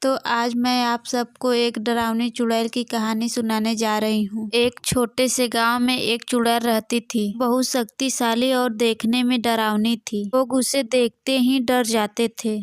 तो आज मैं आप सबको एक डरावनी चुड़ैल की कहानी सुनाने जा रही हूँ। एक छोटे से गांव में एक चुड़ैल रहती थी। बहुत शक्तिशाली और देखने में डरावनी थी। लोग उसे देखते ही डर जाते थे।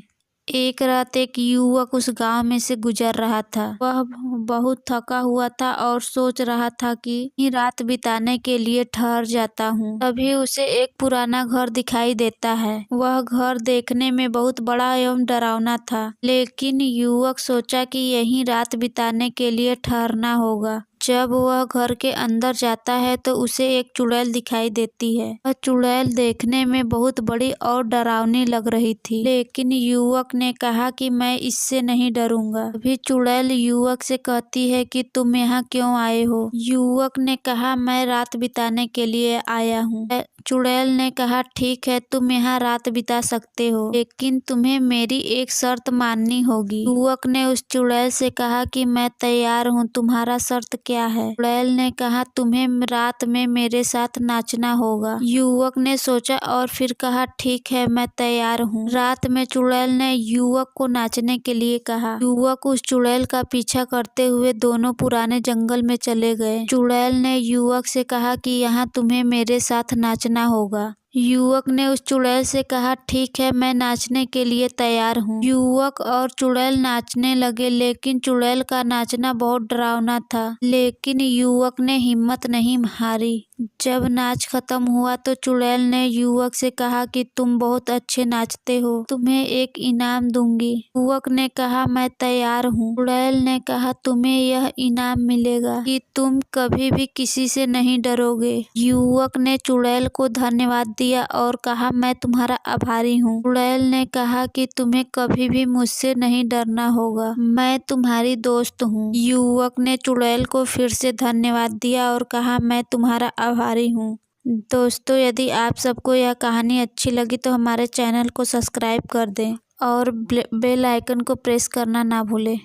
एक रात एक युवक उस गांव में से गुजर रहा था। वह बहुत थका हुआ था और सोच रहा था कि यहीं रात बिताने के लिए ठहर जाता हूँ। तभी उसे एक पुराना घर दिखाई देता है। वह घर देखने में बहुत बड़ा एवं डरावना था, लेकिन युवक सोचा कि यहीं रात बिताने के लिए ठहरना होगा। जब वह घर के अंदर जाता है तो उसे एक चुड़ैल दिखाई देती है। वह चुड़ैल देखने में बहुत बड़ी और डरावनी लग रही थी, लेकिन युवक ने कहा कि मैं इससे नहीं डरूंगा। अभी चुड़ैल युवक से कहती है कि तुम यहाँ क्यों आए हो? युवक ने कहा मैं रात बिताने के लिए आया हूँ। चुड़ैल ने कहा ठीक है, तुम यहाँ रात बिता सकते हो, लेकिन तुम्हें मेरी एक शर्त माननी होगी। युवक ने उस चुड़ैल से कहा कि मैं तैयार हूँ, तुम्हारा शर्त क्या है? चुड़ैल ने कहा तुम्हें रात में मेरे साथ नाचना होगा। युवक ने सोचा और फिर कहा ठीक है, मैं तैयार हूँ। रात में चुड़ैल ने युवक को नाचने के लिए कहा। युवक उस चुड़ैल का पीछा करते हुए दोनों पुराने जंगल में चले गए। चुड़ैल ने युवक से कहा कि यहाँ तुम्हें मेरे साथ नाचना होगा। युवक ने उस चुड़ैल से कहा ठीक है, मैं नाचने के लिए तैयार हूँ। युवक और चुड़ैल नाचने लगे, लेकिन चुड़ैल का नाचना बहुत डरावना था। लेकिन युवक ने हिम्मत नहीं हारी। जब नाच खत्म हुआ तो चुड़ैल ने युवक से कहा कि तुम बहुत अच्छे नाचते हो, तुम्हें एक इनाम दूंगी। युवक ने कहा मैं तैयार हूँ। चुड़ैल ने कहा तुम्हें यह इनाम मिलेगा कि तुम कभी भी किसी से नहीं डरोगे। युवक ने चुड़ैल को धन्यवाद दिया और कहा मैं तुम्हारा आभारी हूँ। चुड़ैल ने कहा कि तुम्हें कभी भी मुझसे नहीं डरना होगा, मैं तुम्हारी दोस्त हूँ। युवक ने चुड़ैल को फिर से धन्यवाद दिया और कहा मैं तुम्हारा आभारी हूँ। दोस्तों, यदि आप सबको यह कहानी अच्छी लगी तो हमारे चैनल को सब्सक्राइब कर दें और बेल आइकन को प्रेस करना ना भूलें।